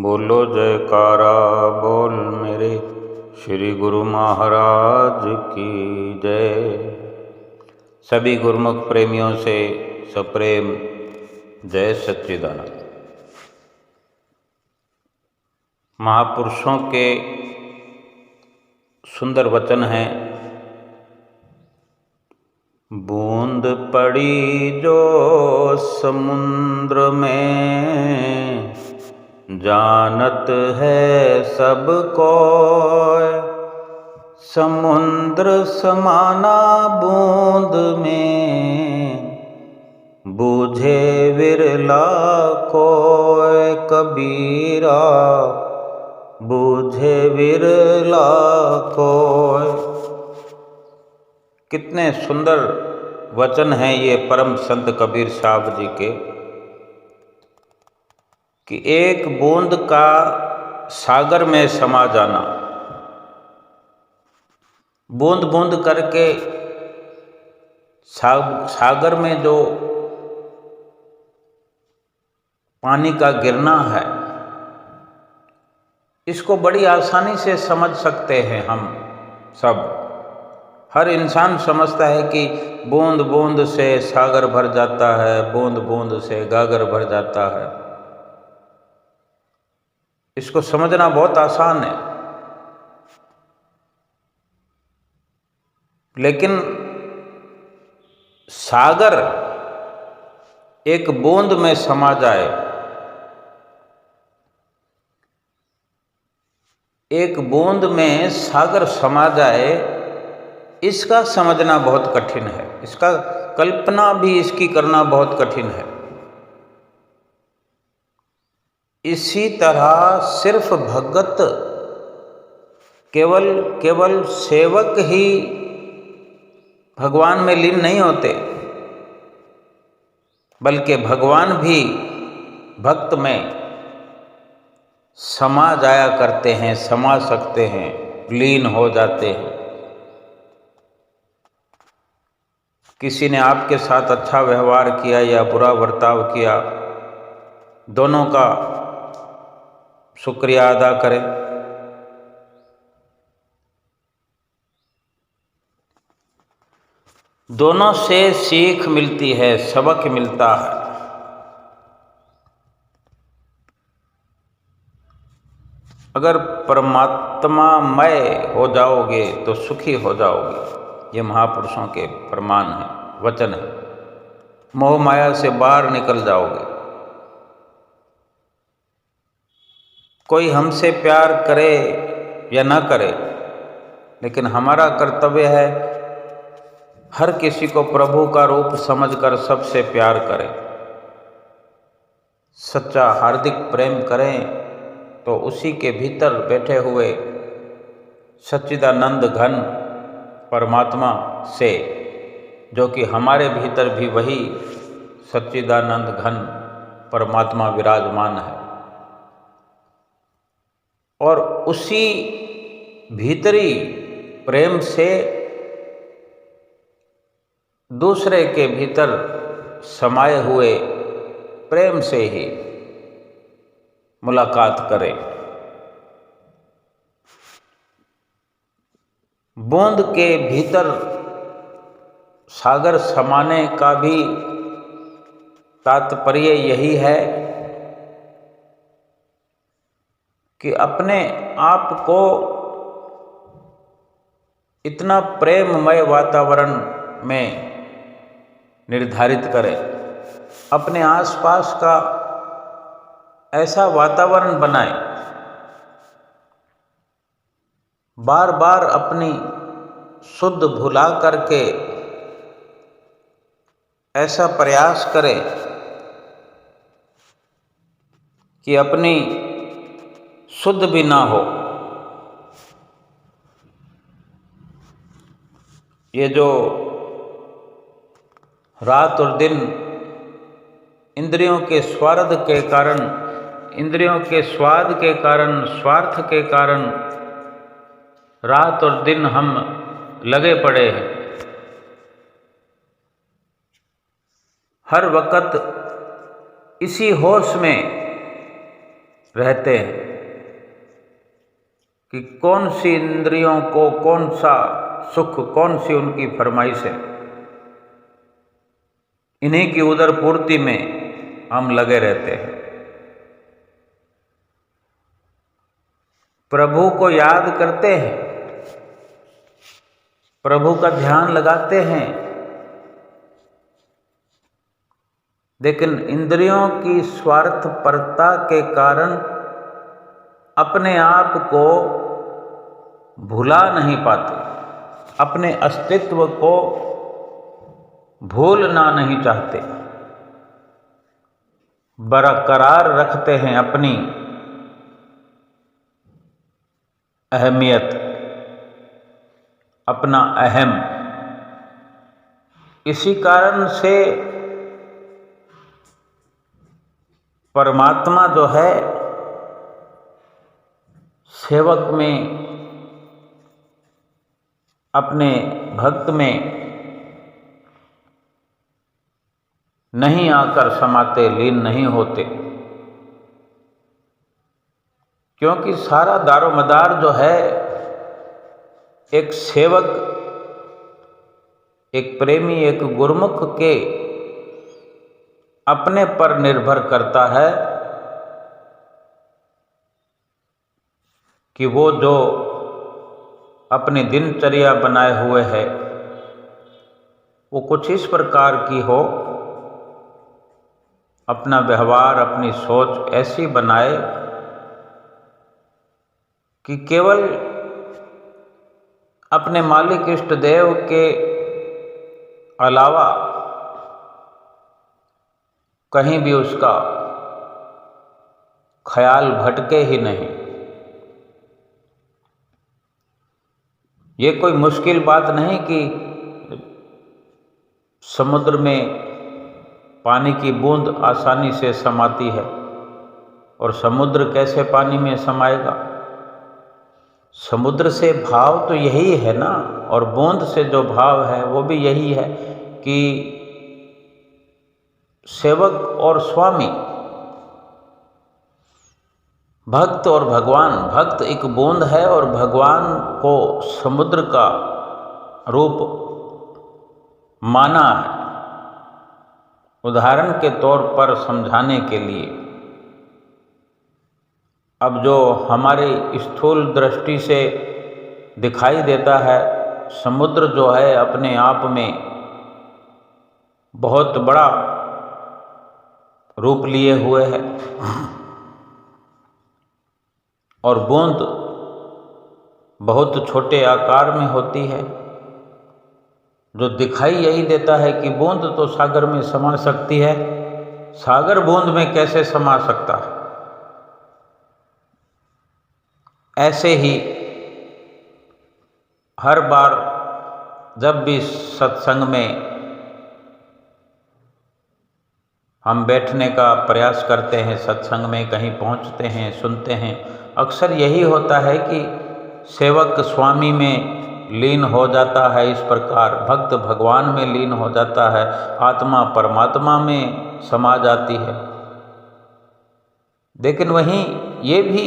बोलो जयकारा बोल मेरे श्री गुरु महाराज की जय। सभी गुरुमुख प्रेमियों से सप्रेम जय सच्चिदानंद। महापुरुषों के सुंदर वचन हैं। बूंद पड़ी जो समुद्र में, जानत है सब कोय। समुद्र समाना बूंद में, बूझे विरला कोय। कबीरा बूझे विरला कोय। कितने सुंदर वचन हैं ये परम संत कबीर साहब जी के, कि एक बूंद का सागर में समा जाना। बूंद बूंद करके सागर में जो पानी का गिरना है, इसको बड़ी आसानी से समझ सकते हैं हम सब। हर इंसान समझता है कि बूंद बूंद से सागर भर जाता है, बूंद बूंद से गागर भर जाता है। इसको समझना बहुत आसान है, लेकिन सागर एक बूंद में समा जाए, एक बूंद में सागर समा जाए, इसका समझना बहुत कठिन है। इसका कल्पना भी इसकी करना बहुत कठिन है। इसी तरह सिर्फ भगत, केवल सेवक ही भगवान में लीन नहीं होते, बल्कि भगवान भी भक्त में समा जाया करते हैं, समा सकते हैं, लीन हो जाते हैं। किसी ने आपके साथ अच्छा व्यवहार किया या बुरा बर्ताव किया, दोनों का शुक्रिया अदा करें। दोनों से सीख मिलती है, सबक मिलता है। अगर परमात्मामय हो जाओगे तो सुखी हो जाओगे। ये महापुरुषों के प्रमाण हैं, वचन है। मोह माया से बाहर निकल जाओगे। कोई हमसे प्यार करे या ना करे, लेकिन हमारा कर्तव्य है हर किसी को प्रभु का रूप समझकर सबसे प्यार करें। सच्चा हार्दिक प्रेम करें तो उसी के भीतर बैठे हुए सच्चिदानंद घन परमात्मा से, जो कि हमारे भीतर भी वही सच्चिदानंद घन परमात्मा विराजमान है, और उसी भीतरी प्रेम से दूसरे के भीतर समाये हुए प्रेम से ही मुलाकात करें। बूंद के भीतर सागर समाने का भी तात्पर्य यही है कि अपने आप को इतना प्रेममय वातावरण में निर्धारित करें, अपने आसपास का ऐसा वातावरण बनाएं, बार बार अपनी शुद्ध भुला करके ऐसा प्रयास करें कि अपनी शुद्ध भी ना हो। ये जो रात और दिन इंद्रियों के स्वार्थ के कारण, इंद्रियों के स्वाद के कारण, स्वार्थ के कारण रात और दिन हम लगे पड़े हैं। हर वक्त इसी होश में रहते हैं कि कौन सी इंद्रियों को कौन सा सुख, कौन सी उनकी फरमाइश है, इन्हीं की उदर पूर्ति में हम लगे रहते हैं। प्रभु को याद करते हैं, प्रभु का ध्यान लगाते हैं, लेकिन इंद्रियों की स्वार्थपरता के कारण अपने आप को भुला नहीं पाते, अपने अस्तित्व को भूलना नहीं चाहते, बरकरार रखते हैं अपनी अहमियत, अपना अहम। इसी कारण से परमात्मा जो है सेवक में, अपने भक्त में नहीं आकर समाते, लीन नहीं होते, क्योंकि सारा दारोमदार जो है एक सेवक, एक प्रेमी, एक गुरुमुख के अपने पर निर्भर करता है कि वो जो अपनी दिनचर्या बनाए हुए है वो कुछ इस प्रकार की हो, अपना व्यवहार, अपनी सोच ऐसी बनाए कि केवल अपने मालिक इष्ट देव के अलावा कहीं भी उसका ख्याल भटके ही नहीं। ये कोई मुश्किल बात नहीं कि समुद्र में पानी की बूंद आसानी से समाती है, और समुद्र कैसे पानी में समाएगा? समुद्र से भाव तो यही है ना, और बूंद से जो भाव है वो भी यही है कि सेवक और स्वामी, भक्त और भगवान। भक्त एक बूंद है और भगवान को समुद्र का रूप माना है। उदाहरण के तौर पर समझाने के लिए, अब जो हमारी स्थूल दृष्टि से दिखाई देता है, समुद्र जो है अपने आप में बहुत बड़ा रूप लिए हुए है, और बूंद बहुत छोटे आकार में होती है, जो दिखाई यही देता है कि बूंद तो सागर में समा सकती है, सागर बूंद में कैसे समा सकता है। ऐसे ही हर बार जब भी सत्संग में हम बैठने का प्रयास करते हैं, सत्संग में कहीं पहुंचते हैं, सुनते हैं, अक्सर यही होता है कि सेवक स्वामी में लीन हो जाता है, इस प्रकार भक्त भगवान में लीन हो जाता है, आत्मा परमात्मा में समा जाती है। लेकिन वहीं ये भी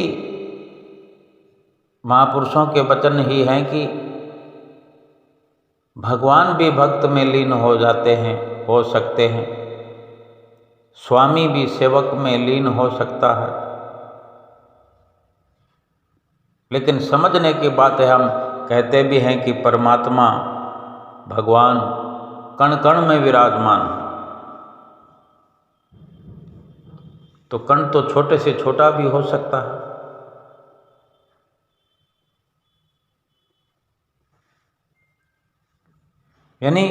महापुरुषों के वचन ही हैं कि भगवान भी भक्त में लीन हो जाते हैं, हो सकते हैं, स्वामी भी सेवक में लीन हो सकता है। लेकिन समझने की बात है, हम कहते भी हैं कि परमात्मा भगवान कण कण में विराजमान, तो कण तो छोटे से छोटा भी हो सकता है। यानी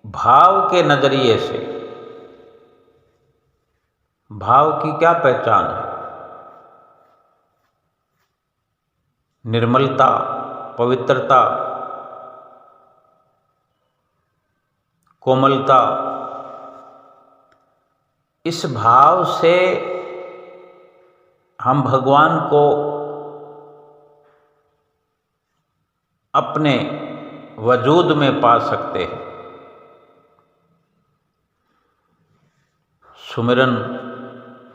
भाव के नजरिए से, भाव की क्या पहचान है? निर्मलता, पवित्रता, कोमलता। इस भाव से हम भगवान को अपने वजूद में पा सकते हैं। सुमिरन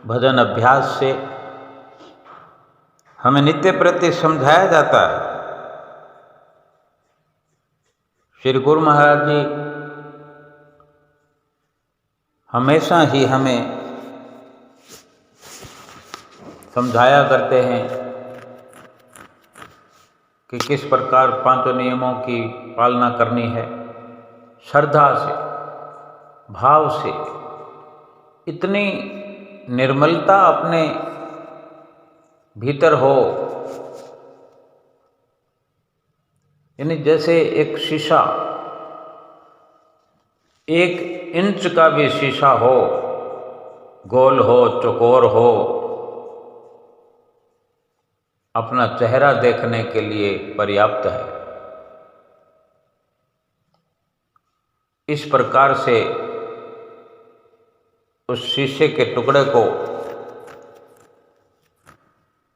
भजन अभ्यास से हमें नित्य प्रति समझाया जाता है। श्री गुरु महाराज जी हमेशा ही हमें समझाया करते हैं कि किस प्रकार पांचों नियमों की पालना करनी है। श्रद्धा से, भाव से, इतनी निर्मलता अपने भीतर हो, यानी जैसे एक शीशा, 1 इंच का भी शीशा हो, गोल हो, चौकोर हो, अपना चेहरा देखने के लिए पर्याप्त है। इस प्रकार से उस शीशे के टुकड़े को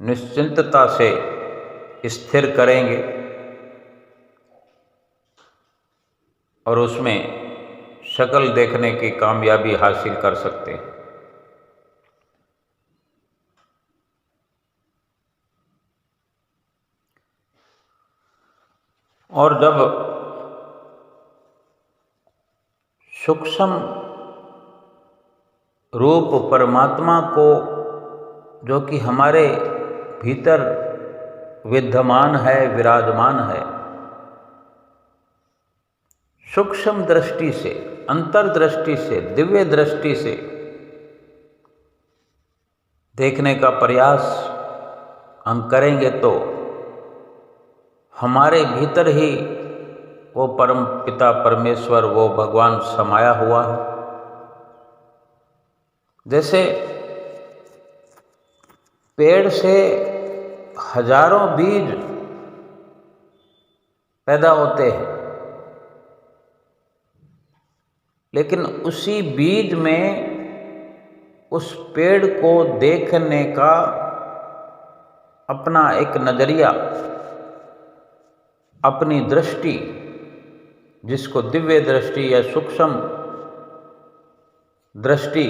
निश्चिंतता से स्थिर करेंगे और उसमें शक्ल देखने की कामयाबी हासिल कर सकते हैं। और जब सूक्ष्म रूप परमात्मा को, जो कि हमारे भीतर विद्यमान है, विराजमान है, सूक्ष्म दृष्टि से, अंतर्दृष्टि से, दिव्य दृष्टि से देखने का प्रयास हम करेंगे तो हमारे भीतर ही वो परम पिता परमेश्वर, वो भगवान समाया हुआ है। जैसे पेड़ से हजारों बीज पैदा होते हैं, लेकिन उसी बीज में उस पेड़ को देखने का अपना एक नजरिया, अपनी दृष्टि, जिसको दिव्य दृष्टि या सूक्ष्म दृष्टि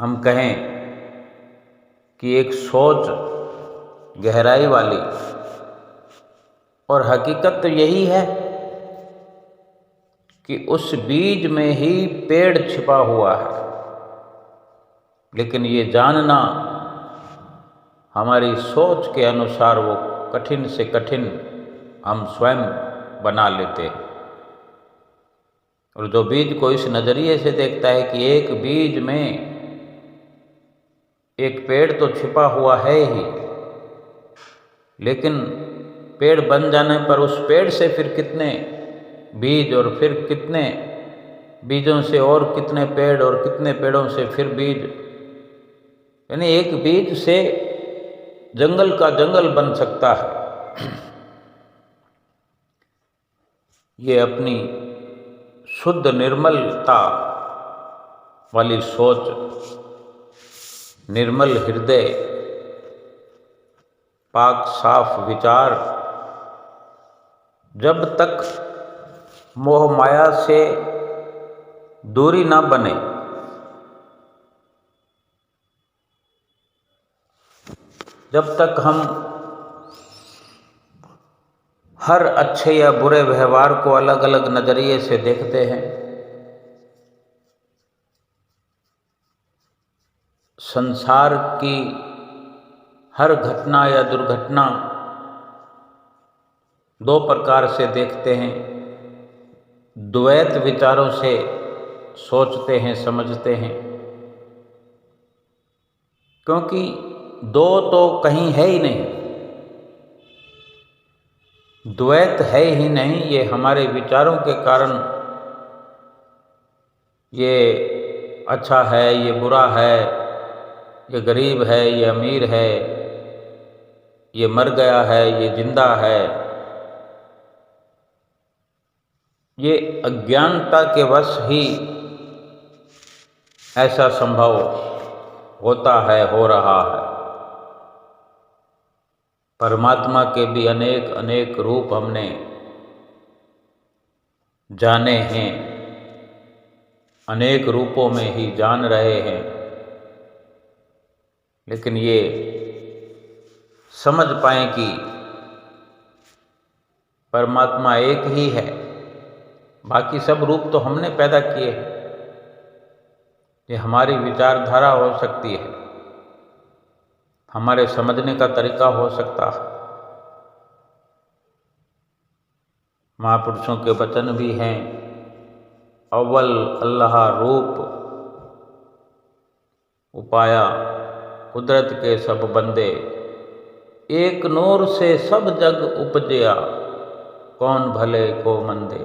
हम कहें कि एक सोच गहराई वाली, और हकीकत तो यही है कि उस बीज में ही पेड़ छिपा हुआ है। लेकिन ये जानना हमारी सोच के अनुसार वो कठिन से कठिन हम स्वयं बना लेते हैं। और जो बीज को इस नज़रिए से देखता है कि एक बीज में एक पेड़ तो छिपा हुआ है ही, लेकिन पेड़ बन जाने पर उस पेड़ से फिर कितने बीज, और फिर कितने बीजों से और कितने पेड़, और कितने पेड़ों से फिर बीज, यानी एक बीज से जंगल का जंगल बन सकता है। ये अपनी शुद्ध निर्मलता वाली सोच, निर्मल हृदय, पाक साफ विचार, जब तक मोह माया से दूरी ना बने, जब तक हम हर अच्छे या बुरे व्यवहार को अलग अलग नजरिए से देखते हैं, संसार की हर घटना या दुर्घटना 2 प्रकार से देखते हैं, द्वैत विचारों से सोचते हैं, समझते हैं, क्योंकि 2 तो कहीं है ही नहीं, द्वैत है ही नहीं। ये हमारे विचारों के कारण ये अच्छा है, ये बुरा है, ये गरीब है, ये अमीर है, ये मर गया है, ये जिंदा है, ये अज्ञानता के वश ही ऐसा संभव होता है, हो रहा है। परमात्मा के भी अनेक अनेक रूप हमने जाने हैं, अनेक रूपों में ही जान रहे हैं, लेकिन ये समझ पाएं कि परमात्मा एक ही है, बाकी सब रूप तो हमने पैदा किए हैं। ये हमारी विचारधारा हो सकती है, हमारे समझने का तरीका हो सकता है। महापुरुषों के वचन भी हैं, अव्वल अल्लाह रूप उपाया, कुदरत के सब बंदे, एक नूर से सब जग उपजया, कौन भले को मंदे।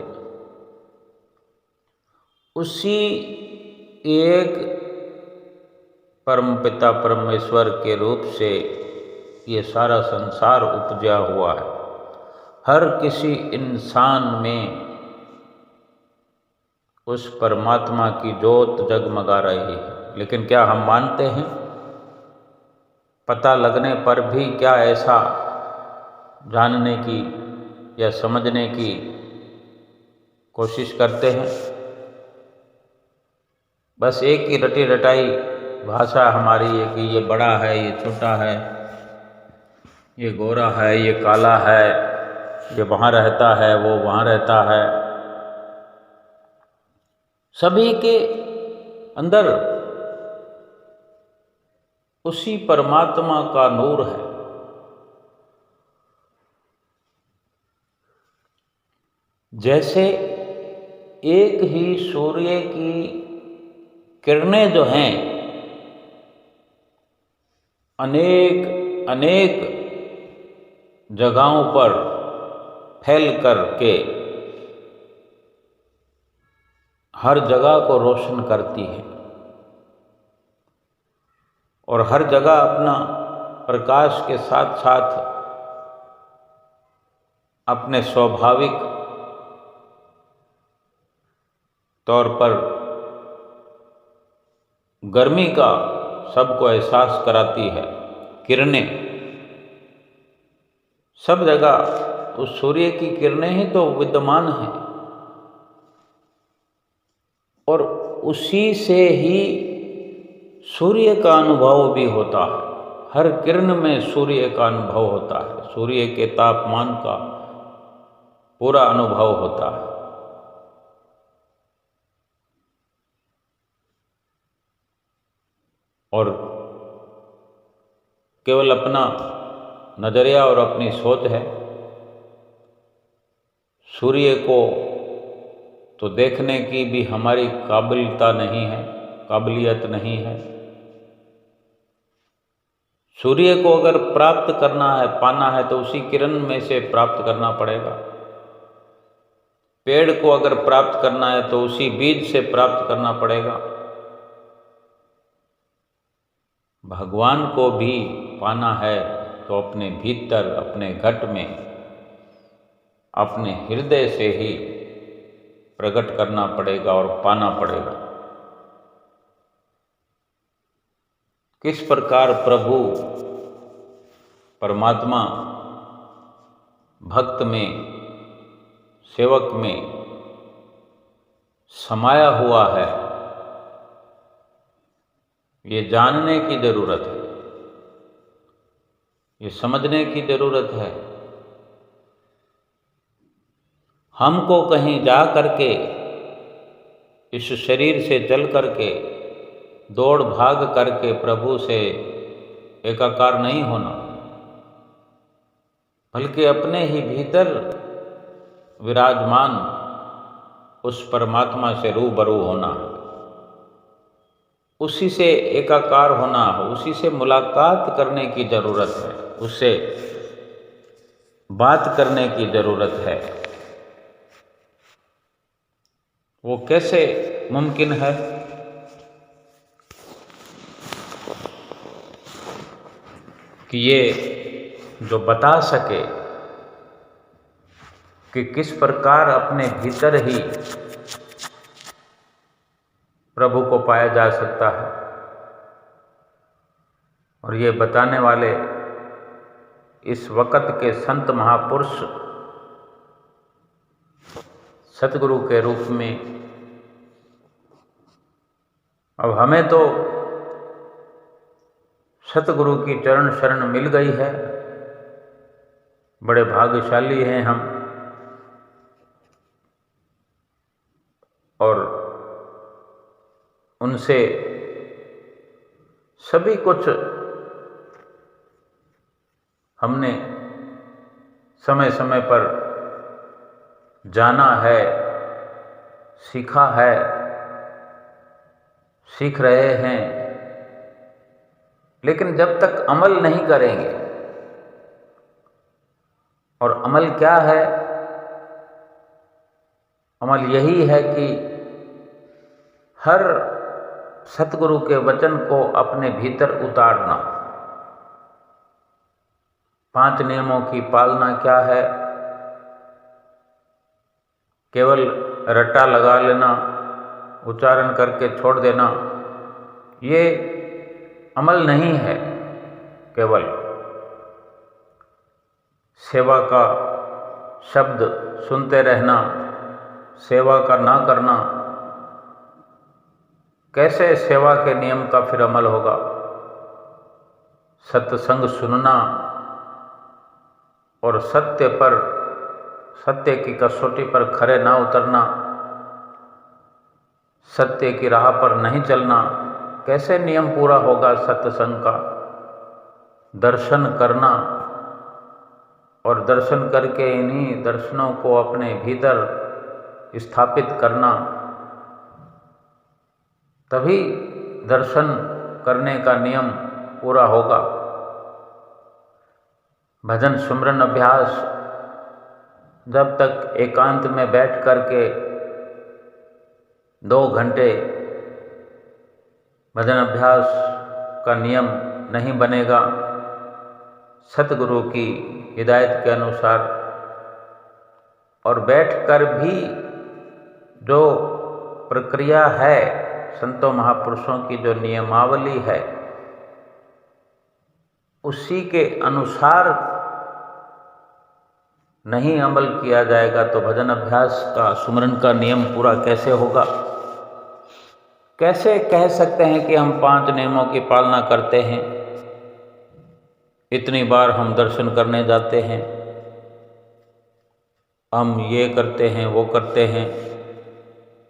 उसी एक परमपिता परमेश्वर के रूप से ये सारा संसार उपजा हुआ है। हर किसी इंसान में उस परमात्मा की जोत जगमगा रही है, लेकिन क्या हम मानते हैं? पता लगने पर भी क्या ऐसा जानने की या समझने की कोशिश करते हैं? बस एक ही रटी रटाई भाषा हमारी है कि ये बड़ा है, ये छोटा है, ये गोरा है, ये काला है, ये वहाँ रहता है, वो वहाँ रहता है। सभी के अंदर उसी परमात्मा का नूर है। जैसे एक ही सूर्य की किरणें जो हैं अनेक अनेक जगहों पर फैल कर के हर जगह को रोशन करती है और हर जगह अपना प्रकाश के साथ साथ अपने स्वाभाविक तौर पर गर्मी का सबको एहसास कराती है। किरणें सब जगह उस सूर्य की किरणें ही तो विद्यमान हैं और उसी से ही सूर्य का अनुभव भी होता है। हर किरण में सूर्य का अनुभव होता है, सूर्य के तापमान का पूरा अनुभव होता है। और केवल अपना नजरिया और अपनी सोच है। सूर्य को तो देखने की भी हमारी काबिलियत नहीं है। सूर्य को अगर प्राप्त करना है, पाना है, तो उसी किरण में से प्राप्त करना पड़ेगा। पेड़ को अगर प्राप्त करना है तो उसी बीज से प्राप्त करना पड़ेगा। भगवान को भी पाना है तो अपने भीतर, अपने घट में, अपने हृदय से ही प्रकट करना पड़ेगा और पाना पड़ेगा। किस प्रकार प्रभु परमात्मा भक्त में, सेवक में समाया हुआ है, ये जानने की जरूरत है, ये समझने की जरूरत है। हमको कहीं जा करके, इस शरीर से चल करके, दौड़ भाग करके प्रभु से एकाकार नहीं होना, बल्कि अपने ही भीतर विराजमान उस परमात्मा से रूबरू होना है, उसी से एकाकार होना है, उसी से मुलाकात करने की जरूरत है, उससे बात करने की जरूरत है। वो कैसे मुमकिन है? कि ये जो बता सके कि किस प्रकार अपने भीतर ही प्रभु को पाया जा सकता है। और ये बताने वाले इस वक़्त के संत महापुरुष सतगुरु के रूप में। अब हमें तो सतगुरु की चरण शरण मिल गई है, बड़े भाग्यशाली हैं हम। और उनसे सभी कुछ हमने समय समय पर जाना है, सीखा है, सीख रहे हैं। लेकिन जब तक अमल नहीं करेंगे, और अमल क्या है? अमल यही है कि हर सतगुरु के वचन को अपने भीतर उतारना। 5 नियमों की पालना क्या है? केवल रट्टा लगा लेना, उच्चारण करके छोड़ देना, ये अमल नहीं है। केवल सेवा का शब्द सुनते रहना, सेवा का ना करना, कैसे सेवा के नियम का फिर अमल होगा? सत्संग सुनना और सत्य की कसौटी पर खरे ना उतरना, सत्य की राह पर नहीं चलना, कैसे नियम पूरा होगा सत्संग का? दर्शन करना, और दर्शन करके इन्हीं दर्शनों को अपने भीतर स्थापित करना, तभी दर्शन करने का नियम पूरा होगा। भजन सुमरन अभ्यास जब तक एकांत में बैठ करके 2 घंटे भजन अभ्यास का नियम नहीं बनेगा, सतगुरु की हिदायत के अनुसार, और बैठकर भी जो प्रक्रिया है, संतों महापुरुषों की जो नियमावली है, उसी के अनुसार नहीं अमल किया जाएगा तो भजन अभ्यास का, सुमरन का नियम पूरा कैसे होगा? कैसे कह सकते हैं कि हम 5 नियमों की पालना करते हैं? इतनी बार हम दर्शन करने जाते हैं, हम ये करते हैं, वो करते हैं,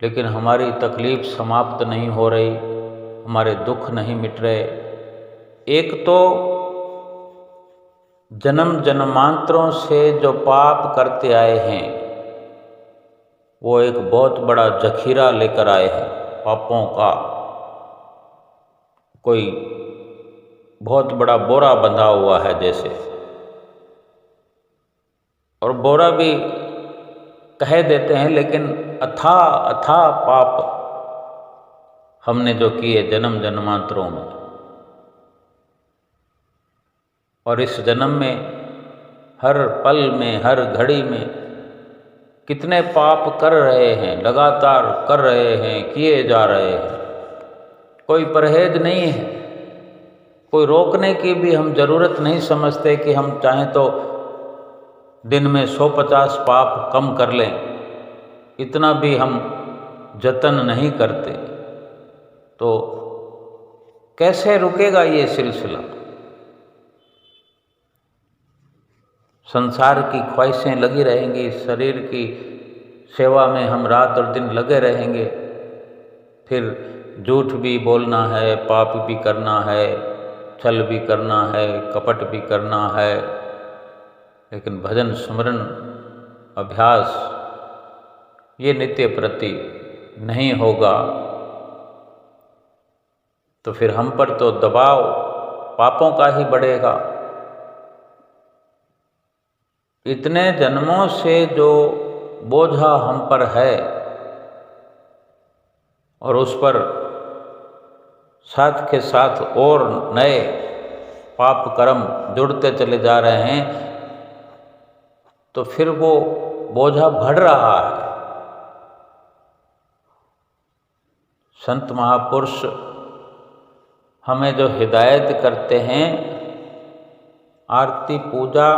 लेकिन हमारी तकलीफ समाप्त नहीं हो रही, हमारे दुख नहीं मिट रहे। एक तो जन्म जन्मांतरों से जो पाप करते आए हैं, वो एक बहुत बड़ा जखीरा लेकर आए हैं पापों का। कोई बहुत बड़ा बोरा बंधा हुआ है जैसे, और बोरा भी कह देते हैं, लेकिन अथाह पाप हमने जो किए जन्म जन्मांतरों में, और इस जन्म में हर पल में, हर घड़ी में कितने पाप कर रहे हैं, लगातार कर रहे हैं, किए जा रहे हैं। कोई परहेज नहीं है, कोई रोकने की भी हम ज़रूरत नहीं समझते कि हम चाहें तो दिन में 150 पाप कम कर लें, इतना भी हम जतन नहीं करते। तो कैसे रुकेगा ये सिलसिला? संसार की ख्वाहिशें लगी रहेंगी, शरीर की सेवा में हम रात और दिन लगे रहेंगे, फिर झूठ भी बोलना है, पाप भी करना है, छल भी करना है, कपट भी करना है, लेकिन भजन सुमरन अभ्यास ये नित्य प्रति नहीं होगा तो फिर हम पर तो दबाव पापों का ही बढ़ेगा। इतने जन्मों से जो बोझा हम पर है, और उस पर साथ के साथ और नए पाप कर्म जुड़ते चले जा रहे हैं, तो फिर वो बोझा बढ़ रहा है। संत महापुरुष हमें जो हिदायत करते हैं, आरती पूजा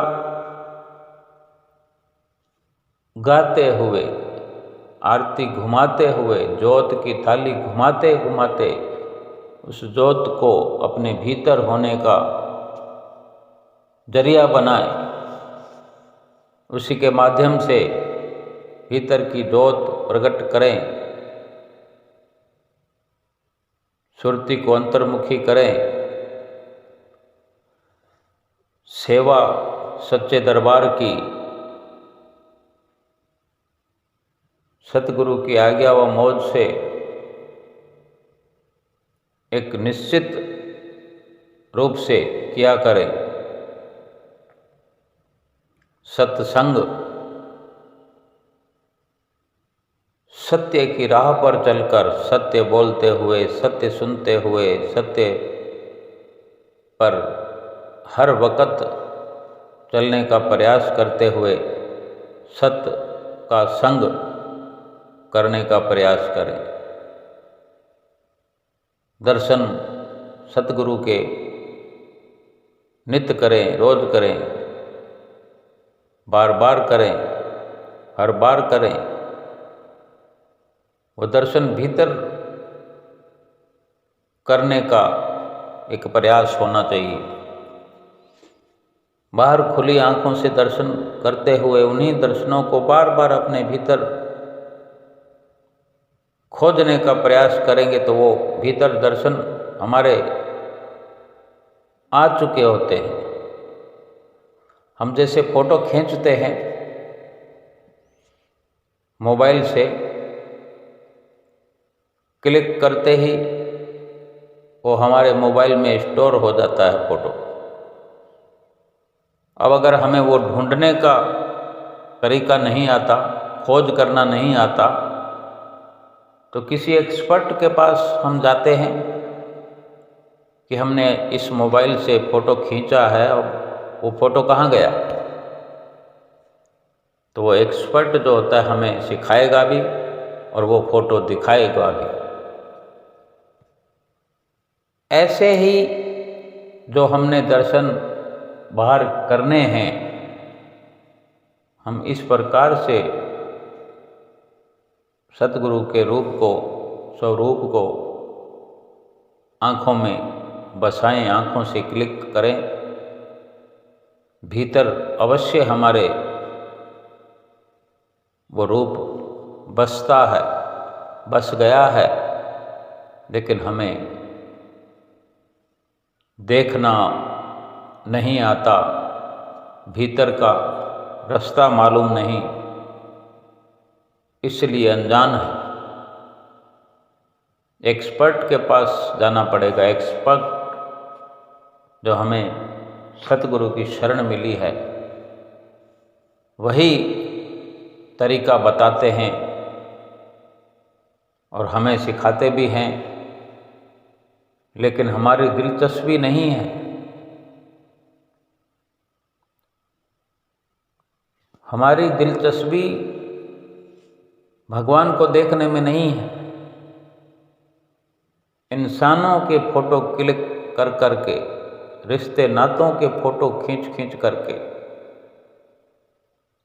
गाते हुए, आरती घुमाते हुए, ज्योत की थाली घुमाते घुमाते उस ज्योत को अपने भीतर होने का जरिया बनाए, उसी के माध्यम से भीतर की ज्योत प्रकट करें, सुरति को अंतर्मुखी करें, सेवा सच्चे दरबार की, सतगुरु की आज्ञा व मौज से एक निश्चित रूप से किया करें। सत्संग, सत्य की राह पर चलकर, सत्य बोलते हुए, सत्य सुनते हुए, सत्य पर हर वक्त चलने का प्रयास करते हुए सत्य का संग करने का प्रयास करें। दर्शन सतगुरु के नित्य करें, रोज करें, बार बार करें, हर बार करें। वो दर्शन भीतर करने का एक प्रयास होना चाहिए। बाहर खुली आंखों से दर्शन करते हुए उन्हीं दर्शनों को बार बार अपने भीतर खोजने का प्रयास करेंगे तो वो भीतर दर्शन हमारे आ चुके होते हैं। हम जैसे फोटो खींचते हैं मोबाइल से, क्लिक करते ही वो हमारे मोबाइल में स्टोर हो जाता है फोटो। अब अगर हमें वो ढूंढने का तरीका नहीं आता, खोज करना नहीं आता, तो किसी एक्सपर्ट के पास हम जाते हैं कि हमने इस मोबाइल से फ़ोटो खींचा है और वो फ़ोटो कहाँ गया। तो वो एक्सपर्ट जो होता है हमें सिखाएगा भी और वो फ़ोटो दिखाएगा भी। ऐसे ही जो हमने दर्शन बाहर करने हैं, हम इस प्रकार से सतगुरु के रूप को, स्वरूप को आँखों में बसाएं, आँखों से क्लिक करें। भीतर अवश्य हमारे वो रूप बसता है, बस गया है, लेकिन हमें देखना नहीं आता, भीतर का रास्ता मालूम नहीं, इसलिए अनजान है। एक्सपर्ट के पास जाना पड़ेगा। एक्सपर्ट जो हमें सतगुरु की शरण मिली है वही तरीका बताते हैं और हमें सिखाते भी हैं, लेकिन हमारी दिलचस्पी नहीं है। हमारी दिलचस्पी भगवान को देखने में नहीं है। इंसानों के फोटो क्लिक कर करके, रिश्ते नातों के फोटो खींच खींच करके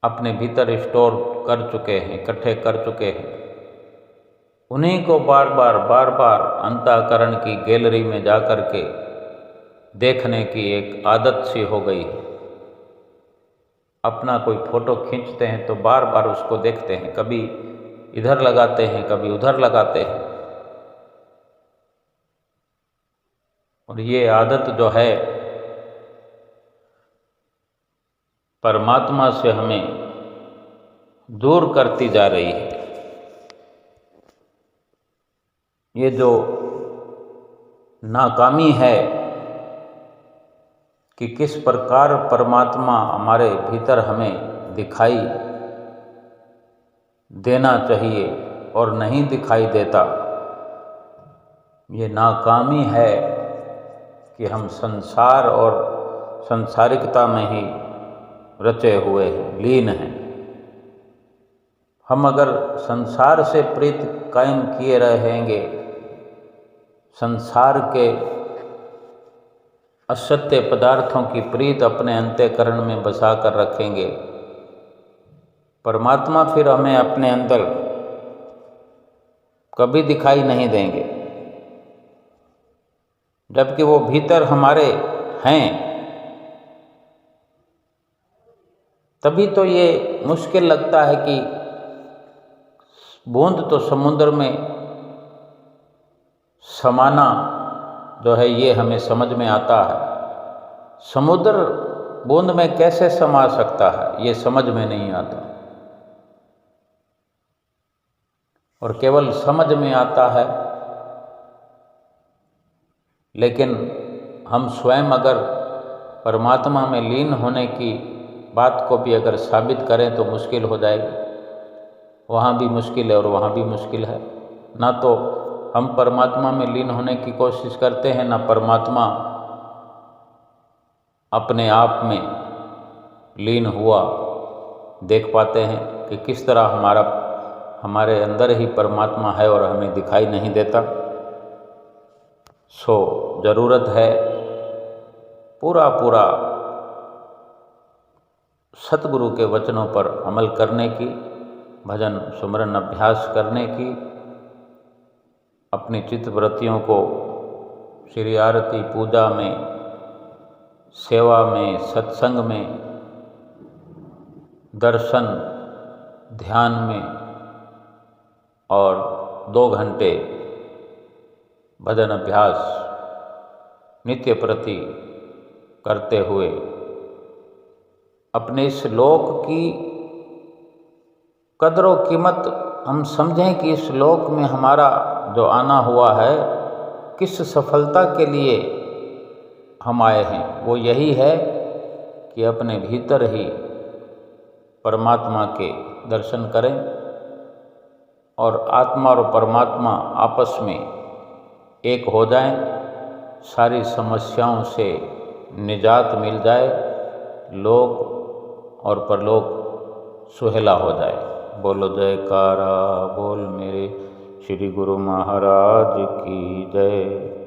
अपने भीतर स्टोर कर चुके हैं, इकट्ठे कर चुके हैं। उन्हीं को बार बार अंतःकरण की गैलरी में जा कर के देखने की एक आदत सी हो गई है। अपना कोई फ़ोटो खींचते हैं तो बार बार उसको देखते हैं, कभी इधर लगाते हैं, कभी उधर लगाते हैं। और ये आदत जो है परमात्मा से हमें दूर करती जा रही है। ये जो नाकामी है कि किस प्रकार परमात्मा हमारे भीतर हमें दिखाई देना चाहिए और नहीं दिखाई देता, ये नाकामी है कि हम संसार और संसारिकता में ही रचे हुए हैं, लीन हैं। हम अगर संसार से प्रीति कायम किए रहेंगे, संसार के असत्य पदार्थों की प्रीत अपने अंतःकरण में बसा कर रखेंगे, परमात्मा फिर हमें अपने अंदर कभी दिखाई नहीं देंगे। जबकि वो भीतर हमारे हैं। तभी तो ये मुश्किल लगता है कि बूंद तो समुद्र में समाना जो है ये हमें समझ में आता है, समुद्र बूंद में कैसे समा सकता है ये समझ में नहीं आता। और केवल समझ में आता है, लेकिन हम स्वयं अगर परमात्मा में लीन होने की बात को भी अगर साबित करें तो मुश्किल हो जाएगी। वहाँ भी मुश्किल है और वहाँ भी मुश्किल है। ना तो हम परमात्मा में लीन होने की कोशिश करते हैं, ना परमात्मा अपने आप में लीन हुआ देख पाते हैं कि किस तरह हमारे अंदर ही परमात्मा है और हमें दिखाई नहीं देता। सो ज़रूरत है पूरा सतगुरु के वचनों पर अमल करने की, भजन सुमरन अभ्यास करने की, अपनी चित्तवृत्तियों को श्री आरती पूजा में, सेवा में, सत्संग में, दर्शन ध्यान में और 2 घंटे भजन अभ्यास नित्य प्रति करते हुए अपने इस लोक की कदर व कीमत हम समझें कि इस लोक में हमारा जो आना हुआ है किस सफलता के लिए हम आए हैं। वो यही है कि अपने भीतर ही परमात्मा के दर्शन करें और आत्मा और परमात्मा आपस में एक हो जाएं, सारी समस्याओं से निजात मिल जाए, लोक और परलोक सुहेला हो जाए। बोलो जयकारा बोल मेरे श्री गुरु महाराज की जय।